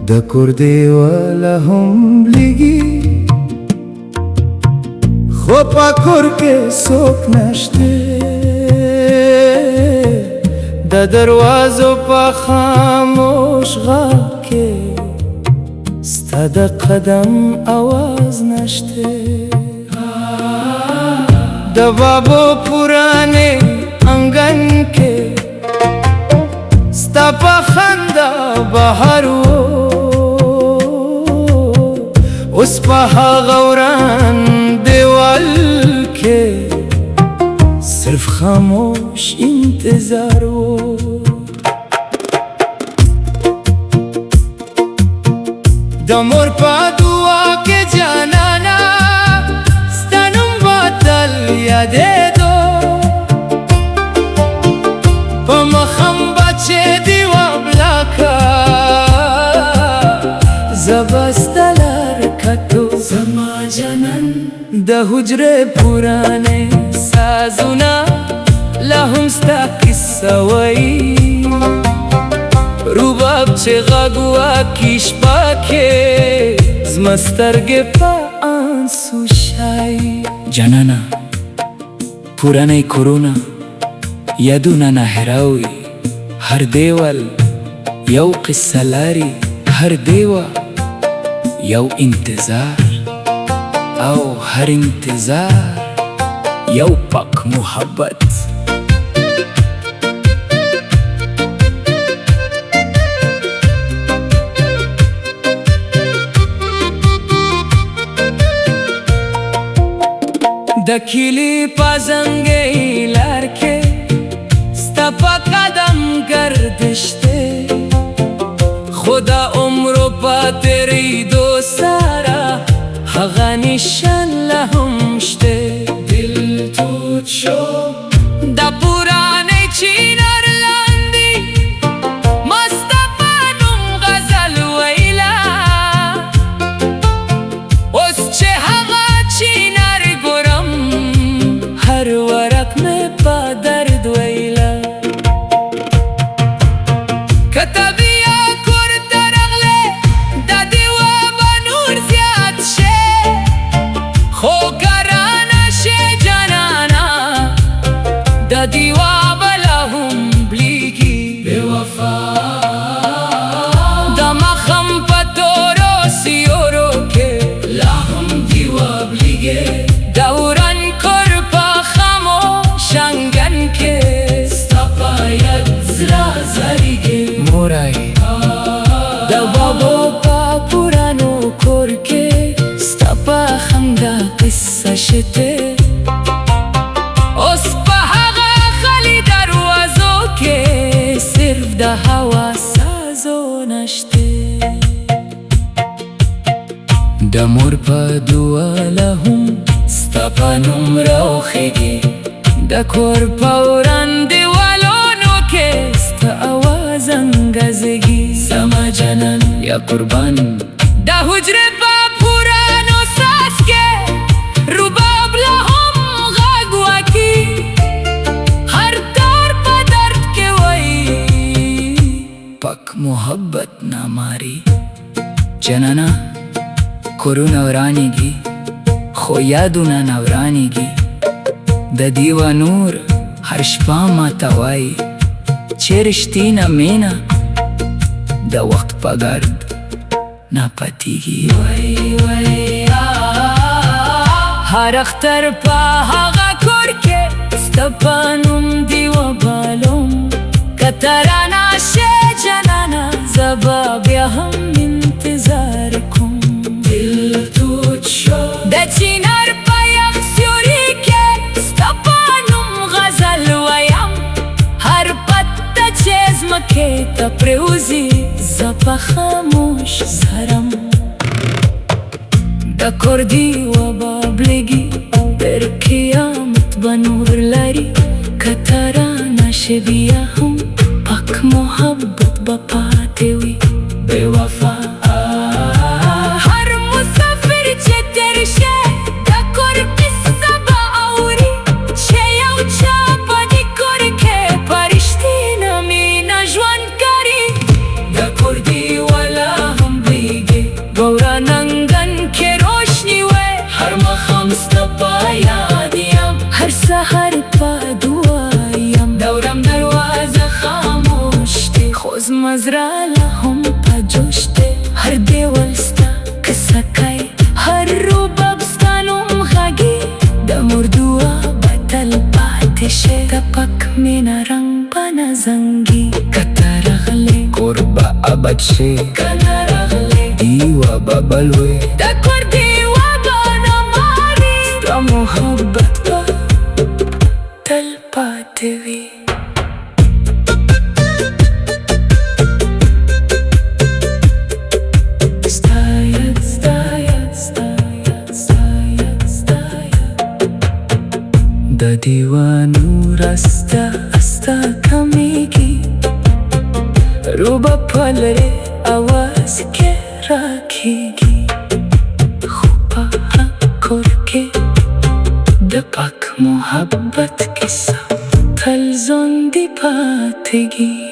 د کور دیواله هم لګي خو په کور کې څوک نشته د دروازو په خاموش غږ کې ستا د قدم آواز نشته د بابو پرانه انګن کې ستا په خندا بهر اوس په هغه وران دیوال کې صرف خاموش انتظار و د مور په دعا کې جانانا ستا نوم به تل یادېدو په مخم به چې دیوه بلاکه زه به ستا لار کتو زما جانان د حجرې پرانې سازونه لا هم ستا قصه وایي روباب چې غږ واکي شپه کې زما سترګې په آنسو شایي جانانه پرانې کورونه یادونه نه هېروي هر دیوال یو قصه لري هر دیوه یو انتظار او هر انتظار یو پاک محبت د کلی په زنګې لار کې ستا په قدم گردش دی خو د عمرو په تېرېدو سره هغه نشان لا هم شته دل تود شو د پرانې چینار لاندې ما ستا په نوم غزل ویله اوس چې هغه چینار ګورم هر ورق مې په درد ویله د دیوا بلا هم بلیږي بې وفا د مخم په تورو سیورو کې لا هم دیوا بلیږي د وران کور په خاموش انګن کې ستا په یاد زړه زړیږي مورای د بابو په پرانو کور کې ستا په خندا قصه شته اوس د هوا سازو نشته د مور په دعا له هم ستا په نوم راوخېږي د کور په وران دیوالونو کې ستا اواز انګازېږي زما جانان یا قربان د حجرې په پرانو ساز کې رباب لا هم غږ واکي پاک محبت ناماری جانانا کورونه ورانېږي خو یادونه نه ورانېږي د دیوه نور هر شپه ماته وایي چې رښتینه مینه د وخت په ګرد نه پاتېږي هر اختر په هغه کور کې ستا په نوم دیوه بالوم که ته رانه شې جانانه زه به بیا هم انتظار کوم دل تود شو د چینار په یخ سیوري کې ستا په نوم غزل ویم هر پته چې ځمکې ته پرېوځي زه په خاموش زهرم د کور دیوه به بلیږي تر قیامت به نور لري که ته رانه شې بیا هم پاک محبت به پاتې وي بې وفا هر مسافر چې تېر شي د کور قصه به اوري چې یو چا په دې کور کې په رښتینه مینه ژوند کوي د کور دیواله هم रोज मजराला हम pajushte har devalsta kasakai har rubab stanum ghagi da murdua batal patishe tapak mina rang bana zangi kataragle korba abadshe kanaragle diwa babalwe da kor diwa bana mari da mohabbat tal patvi Da diwanu rasta asta kamegi ruba palre आवाज के राखेगी खुपा करके दपक मोहब्बत की सब थल जोंदी पातेगी।